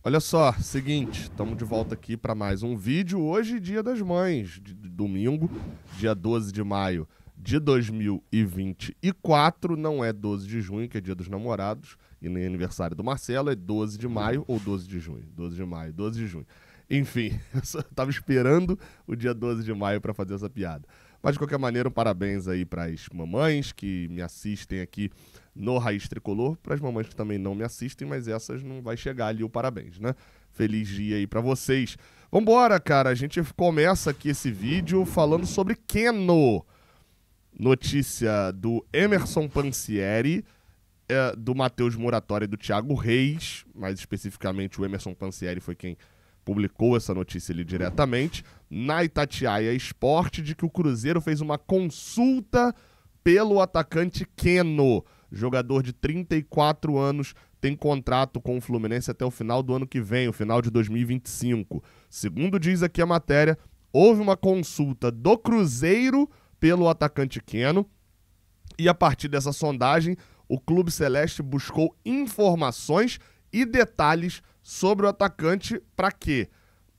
Olha só, seguinte, estamos de volta aqui para mais um vídeo. Hoje, Dia das Mães, de domingo, dia 12 de maio de 2024. Não é 12 de junho, que é Dia dos Namorados, e nem aniversário do Marcelo, é 12 de maio ou 12 de junho? 12 de maio, 12 de junho. Enfim, eu só tava esperando o dia 12 de maio para fazer essa piada. Mas, de qualquer maneira, um parabéns aí para as mamães que me assistem aqui no Raiz Tricolor, para as mamães que também não me assistem, mas essas não vai chegar ali o parabéns, né? Feliz dia aí para vocês. Vambora, cara, a gente começa aqui esse vídeo falando sobre Keno. Notícia do Emerson Pansieri, do Matheus Moratória e do Thiago Reis, mais especificamente o Emerson Pansieri foi quem publicou essa notícia ali diretamente, na Itatiaia Esporte, de que o Cruzeiro fez uma consulta pelo atacante Keno. Jogador de 34 anos, tem contrato com o Fluminense até o final do ano que vem, o final de 2025. Segundo diz aqui a matéria, houve uma consulta do Cruzeiro pelo atacante Keno, e a partir dessa sondagem, o Clube Celeste buscou informações e detalhes sobre o atacante para quê?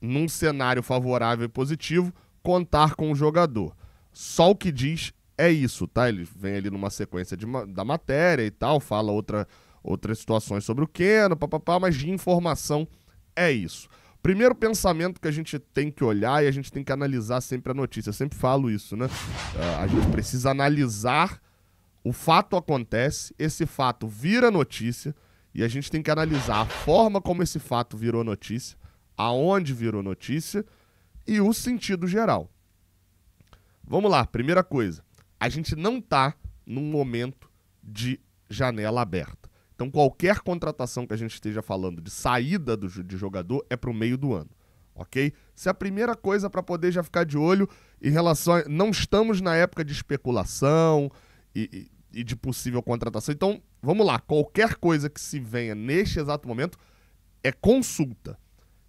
Num cenário favorável e positivo, contar com o jogador. Só o que diz é isso, tá? Ele vem ali numa sequência da matéria e tal, fala outras situações sobre o Keno, papapá, mas de informação é isso. Primeiro pensamento que a gente tem que olhar e a gente tem que analisar sempre a notícia. Eu sempre falo isso, né? A gente precisa analisar, o fato acontece, esse fato vira notícia, e a gente tem que analisar a forma como esse fato virou notícia, aonde virou notícia e o sentido geral. Vamos lá, primeira coisa. A gente não está num momento de janela aberta. Então, qualquer contratação que a gente esteja falando de saída de jogador é para o meio do ano, ok? Essa é a primeira coisa para poder já ficar de olho em relação a... Não estamos na época de especulação e de possível contratação. Então, vamos lá. Qualquer coisa que se venha neste exato momento é consulta.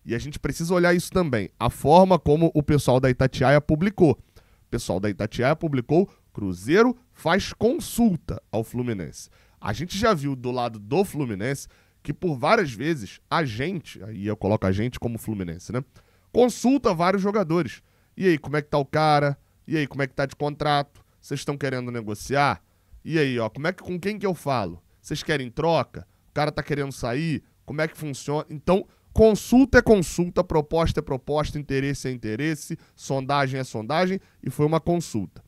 E a gente precisa olhar isso também. A forma como o pessoal da Itatiaia publicou. O pessoal da Itatiaia publicou: Cruzeiro faz consulta ao Fluminense. A gente já viu do lado do Fluminense que por várias vezes a gente, aí eu coloco a gente como Fluminense, né? Consulta vários jogadores. E aí, como é que tá o cara? E aí, como é que tá de contrato? Vocês estão querendo negociar? E aí, ó, com quem que eu falo? Vocês querem troca? O cara tá querendo sair? Como é que funciona? Então, consulta é consulta, proposta é proposta, interesse é interesse, sondagem é sondagem, e foi uma consulta.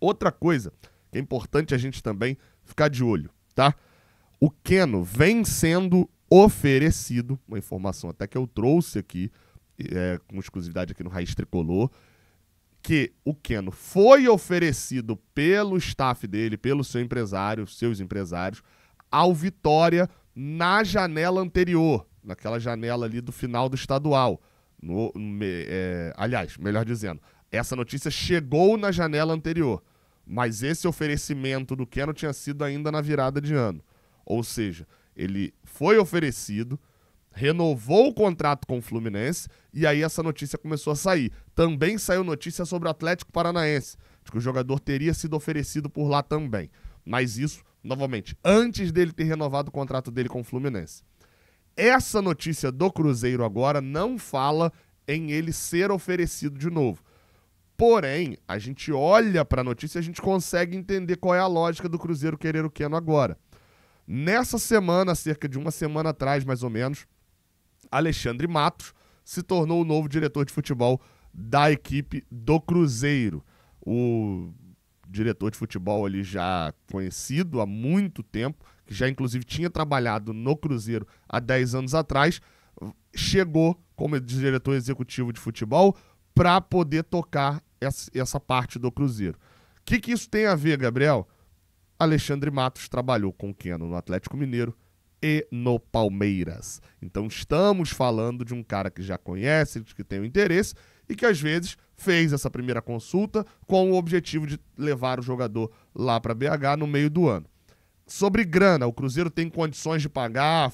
Outra coisa que é importante a gente também ficar de olho, tá? O Keno vem sendo oferecido, uma informação até que eu trouxe aqui, com exclusividade aqui no Raiz Tricolor, que o Keno foi oferecido pelo staff dele, pelo seu empresário, seus empresários, ao Vitória na janela anterior, naquela janela ali do final do estadual. Aliás, melhor dizendo, essa notícia chegou na janela anterior, mas esse oferecimento do Keno tinha sido ainda na virada de ano. Ou seja, ele foi oferecido, renovou o contrato com o Fluminense, e aí essa notícia começou a sair. Também saiu notícia sobre o Atlético Paranaense, de que o jogador teria sido oferecido por lá também. Mas isso, novamente, antes dele ter renovado o contrato dele com o Fluminense. Essa notícia do Cruzeiro agora não fala em ele ser oferecido de novo. Porém, a gente olha para a notícia e a gente consegue entender qual é a lógica do Cruzeiro querer o Keno agora. Nessa semana, cerca de uma semana atrás, mais ou menos, Alexandre Matos se tornou o novo diretor de futebol da equipe do Cruzeiro. O diretor de futebol ali já conhecido há muito tempo, que já inclusive tinha trabalhado no Cruzeiro há 10 anos atrás, chegou como diretor executivo de futebol para poder tocar essa parte do Cruzeiro. O que isso tem a ver, Gabriel? Alexandre Matos trabalhou com o Keno no Atlético Mineiro e no Palmeiras. Então estamos falando de um cara que já conhece, que tem o interesse e que às vezes fez essa primeira consulta com o objetivo de levar o jogador lá para BH no meio do ano. Sobre grana, o Cruzeiro tem condições de pagar,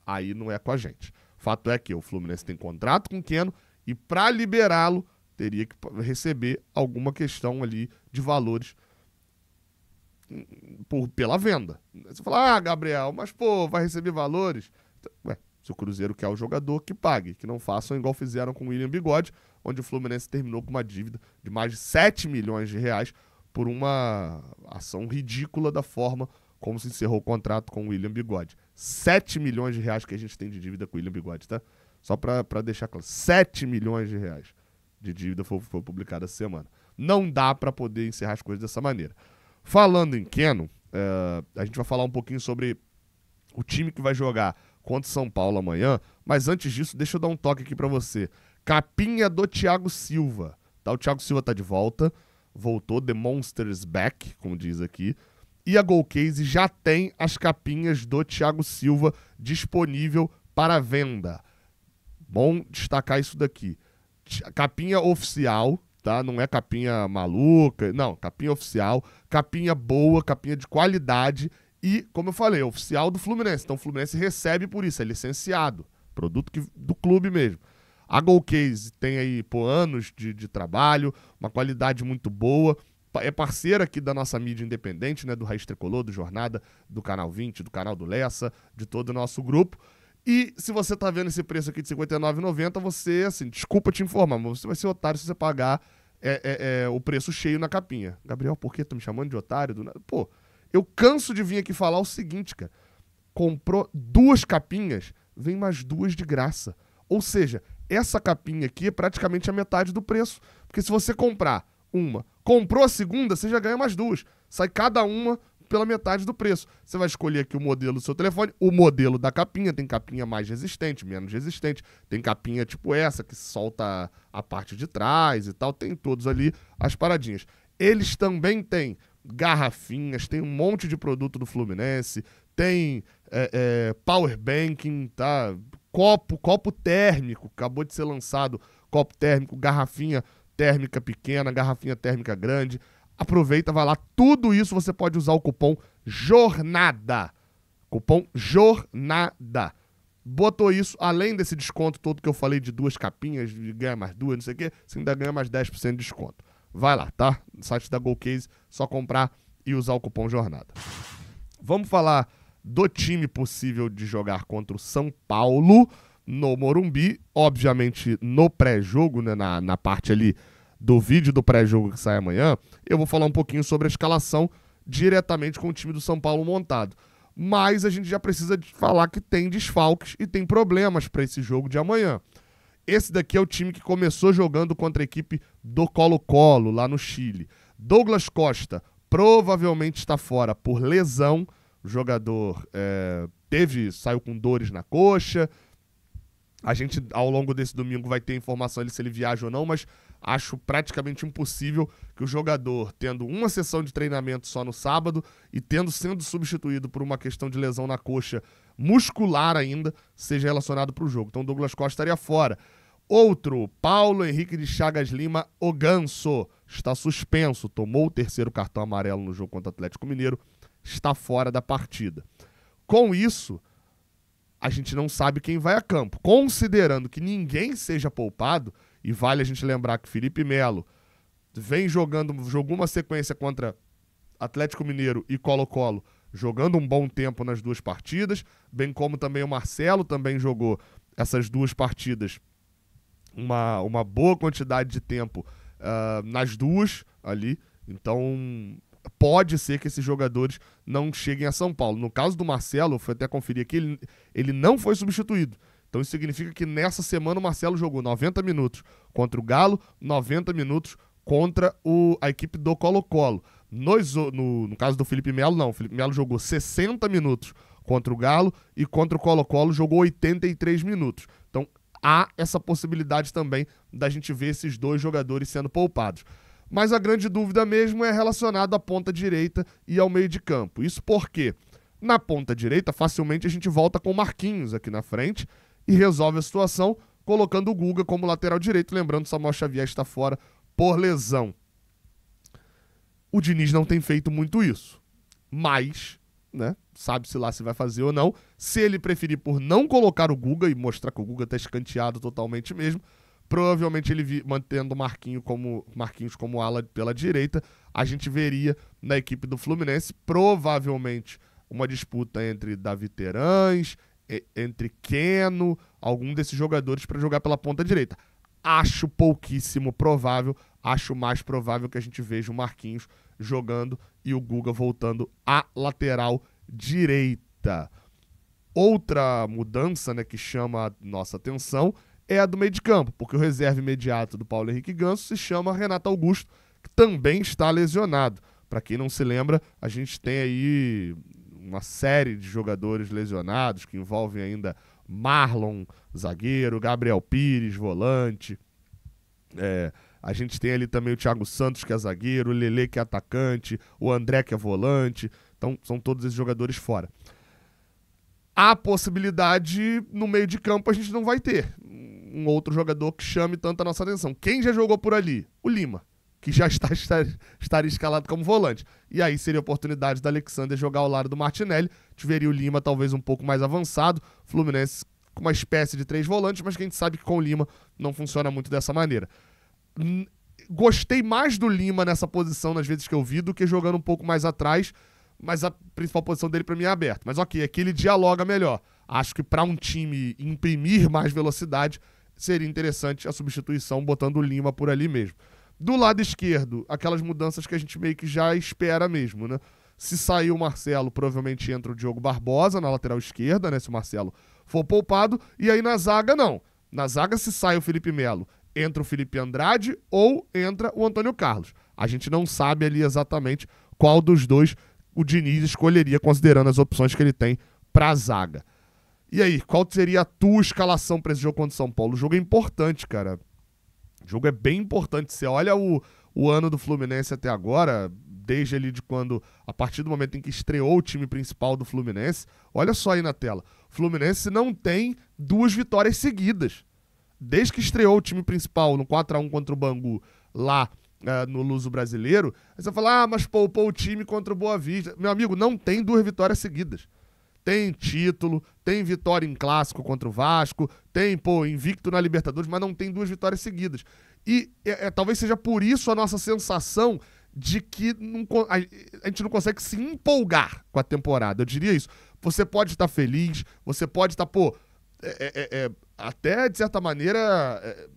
aí não é com a gente. Fato é que o Fluminense tem contrato com o Keno e para liberá-lo teria que receber alguma questão ali de valores pela venda. Você fala, Gabriel, mas vai receber valores? Ué, Se o Cruzeiro quer o jogador, que pague, que não façam igual fizeram com o William Bigode, onde o Fluminense terminou com uma dívida de mais de 7 milhões de reais por uma ação ridícula da forma como se encerrou o contrato com o William Bigode. 7 milhões de reais que a gente tem de dívida com o William Bigode, tá? Só pra deixar claro, 7 milhões de reais de dívida foi publicada essa semana. Não dá pra poder encerrar as coisas dessa maneira. Falando em Keno, a gente vai falar um pouquinho sobre o time que vai jogar contra o São Paulo amanhã, mas antes disso, deixa eu dar um toque aqui pra você. Capinha do Thiago Silva, tá? O Thiago Silva tá de volta, voltou, the monster's back, como diz aqui, e a Goalcase já tem as capinhas do Thiago Silva disponível para venda. Bom destacar isso daqui. Capinha oficial, tá? Não é capinha maluca, não, capinha oficial, capinha boa, capinha de qualidade e, como eu falei, oficial do Fluminense. Então o Fluminense recebe por isso, é licenciado, produto do clube mesmo. A Goalcase tem aí anos de trabalho, uma qualidade muito boa, é parceira aqui da nossa mídia independente, né, do Raiz Tricolor, do Jornada, do Canal 20, do canal do Lessa, de todo o nosso grupo. E se você tá vendo esse preço aqui de R$ 59,90, você, assim, desculpa te informar, mas você vai ser otário se você pagar o preço cheio na capinha. Gabriel, por que tá me chamando de otário? Pô, eu canso de vir aqui falar o seguinte, cara. Comprou 2 capinhas, vem mais 2 de graça. Ou seja, essa capinha aqui é praticamente a metade do preço. Porque se você comprar uma, comprou a segunda, você já ganha mais 2. Sai cada uma pela metade do preço. Você vai escolher aqui o modelo do seu telefone, o modelo da capinha, tem capinha mais resistente, menos resistente, tem capinha tipo essa, que solta a parte de trás e tal, tem todos ali as paradinhas. Eles também têm garrafinhas, tem um monte de produto do Fluminense, tem power banking, tá? Copo térmico, acabou de ser lançado copo térmico, garrafinha térmica pequena, garrafinha térmica grande. Aproveita, vai lá, tudo isso você pode usar o cupom JORNADA. Cupom JORNADA. Botou isso, além desse desconto todo que eu falei de 2 capinhas, de ganhar mais 2, não sei o quê, você ainda ganha mais 10% de desconto. Vai lá, tá? No site da Goalcase, só comprar e usar o cupom JORNADA. Vamos falar do time possível de jogar contra o São Paulo no Morumbi, obviamente no pré-jogo, né, na parte ali do vídeo do pré-jogo que sai amanhã, eu vou falar um pouquinho sobre a escalação diretamente com o time do São Paulo montado. Mas a gente já precisa falar que tem desfalques e tem problemas para esse jogo de amanhã. Esse daqui é o time que começou jogando contra a equipe do Colo-Colo, lá no Chile. Douglas Costa provavelmente está fora por lesão. O jogador saiu com dores na coxa. A gente, ao longo desse domingo, vai ter informação se ele viaja ou não, mas acho praticamente impossível que o jogador, tendo uma sessão de treinamento só no sábado e sendo substituído por uma questão de lesão na coxa muscular ainda, seja relacionado para o jogo. Então o Douglas Costa estaria fora. Outro, Paulo Henrique de Chagas Lima, o Ganso, está suspenso, tomou o 3º cartão amarelo no jogo contra o Atlético Mineiro, está fora da partida. Com isso, a gente não sabe quem vai a campo. Considerando que ninguém seja poupado, e vale a gente lembrar que Felipe Melo jogou uma sequência contra Atlético Mineiro e Colo-Colo, jogando um bom tempo nas 2 partidas, bem como também o Marcelo também jogou essas 2 partidas uma boa quantidade de tempo nas 2 ali. Então pode ser que esses jogadores não cheguem a São Paulo. No caso do Marcelo, eu fui até conferir aqui, ele não foi substituído. Então isso significa que nessa semana o Marcelo jogou 90 minutos contra o Galo, 90 minutos contra a equipe do Colo-Colo. No caso do Felipe Melo, não. O Felipe Melo jogou 60 minutos contra o Galo e contra o Colo-Colo jogou 83 minutos. Então há essa possibilidade também da gente ver esses 2 jogadores sendo poupados. Mas a grande dúvida mesmo é relacionada à ponta direita e ao meio de campo. Isso porque na ponta direita facilmente a gente volta com o Marquinhos aqui na frente e resolve a situação colocando o Guga como lateral direito. Lembrando que o Samuel Xavier está fora por lesão. O Diniz não tem feito muito isso, mas, né, sabe-se lá se vai fazer ou não. Se ele preferir por não colocar o Guga e mostrar que o Guga está escanteado totalmente mesmo, provavelmente ele mantendo o Marquinhos como ala pela direita, a gente veria na equipe do Fluminense provavelmente uma disputa entre Davi Terãs, entre Keno, algum desses jogadores para jogar pela ponta direita. Acho pouquíssimo provável, acho mais provável que a gente veja o Marquinhos jogando e o Guga voltando à lateral direita. Outra mudança, né, que chama a nossa atenção é a do meio de campo, porque o reserva imediato do Paulo Henrique Ganso se chama Renato Augusto, que também está lesionado. Para quem não se lembra, a gente tem aí uma série de jogadores lesionados que envolvem ainda Marlon, zagueiro, Gabriel Pires, volante. A gente tem ali também o Thiago Santos, que é zagueiro, o Lelê, que é atacante, o André, que é volante. Então, são todos esses jogadores fora. A possibilidade, no meio de campo, a gente não vai ter um outro jogador que chame tanto a nossa atenção. Quem já jogou por ali? O Lima, que já estaria escalado como volante. E aí seria a oportunidade da Alexander jogar ao lado do Martinelli. Tiveria o Lima talvez um pouco mais avançado, Fluminense com uma espécie de 3 volantes, mas que a gente sabe que com o Lima não funciona muito dessa maneira. Gostei mais do Lima nessa posição nas vezes que eu vi do que jogando um pouco mais atrás, mas a principal posição dele para mim é aberta. Mas ok, aqui ele dialoga melhor. Acho que para um time imprimir mais velocidade, seria interessante a substituição botando o Lima por ali mesmo. Do lado esquerdo, aquelas mudanças que a gente meio que já espera mesmo, né? Se sair o Marcelo, provavelmente entra o Diogo Barbosa na lateral esquerda, né? Se o Marcelo for poupado. E aí na zaga, não. Na zaga, se sai o Felipe Melo, entra o Felipe Andrade ou entra o Antônio Carlos. A gente não sabe ali exatamente qual dos dois o Diniz escolheria, considerando as opções que ele tem pra zaga. E aí, qual seria a tua escalação para esse jogo contra o São Paulo? O jogo é importante, cara. O jogo é bem importante. Você olha o ano do Fluminense até agora, desde ali de quando, a partir do momento em que estreou o time principal do Fluminense, olha só aí na tela. O Fluminense não tem 2 vitórias seguidas. Desde que estreou o time principal no 4-1 contra o Bangu, lá no Luso Brasileiro, aí você fala, mas poupou o time contra o Boa Vista. Meu amigo, não tem 2 vitórias seguidas. Tem título, tem vitória em clássico contra o Vasco, tem, invicto na Libertadores, mas não tem 2 vitórias seguidas. E talvez seja por isso a nossa sensação de que a gente não consegue se empolgar com a temporada. Eu diria isso. Você pode estar feliz, você pode estar, até de certa maneira,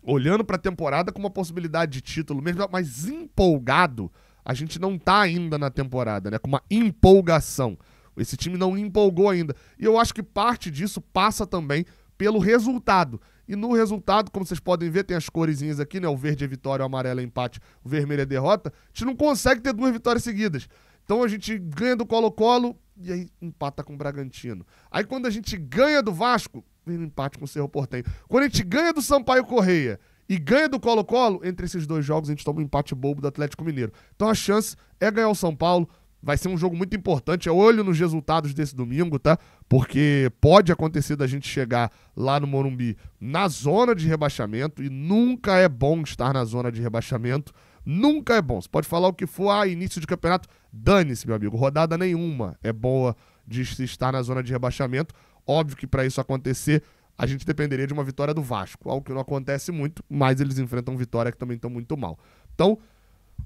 olhando para a temporada com uma possibilidade de título mesmo, mas empolgado, a gente não tá ainda na temporada, né? Com uma empolgação. Esse time não empolgou ainda. E eu acho que parte disso passa também pelo resultado. E no resultado, como vocês podem ver, tem as coresinhas aqui, né? O verde é vitória, o amarelo é empate, o vermelho é derrota. A gente não consegue ter 2 vitórias seguidas. Então a gente ganha do Colo-Colo e aí empata com o Bragantino. Aí quando a gente ganha do Vasco, vem um empate com o Cerro Porteño. Quando a gente ganha do Sampaio Correia e ganha do Colo-Colo, entre esses 2 jogos a gente toma um empate bobo do Atlético Mineiro. Então a chance é ganhar o São Paulo. Vai ser um jogo muito importante, é olho nos resultados desse domingo, tá? Porque pode acontecer da gente chegar lá no Morumbi na zona de rebaixamento, e nunca é bom estar na zona de rebaixamento, nunca é bom. Você pode falar o que for, início de campeonato, dane-se, meu amigo, rodada nenhuma é boa de se estar na zona de rebaixamento. Óbvio que para isso acontecer, a gente dependeria de uma vitória do Vasco, algo que não acontece muito, mas eles enfrentam Vitória que também estão muito mal. Então,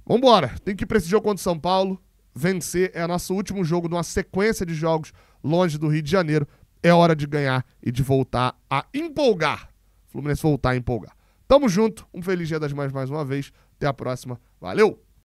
vambora, tem que ir para esse jogo contra o São Paulo. Vencer é nosso último jogo de uma sequência de jogos longe do Rio de Janeiro. É hora de ganhar e de voltar a empolgar. Fluminense voltar a empolgar. Tamo junto. Um feliz Dia das Mães mais uma vez. Até a próxima. Valeu!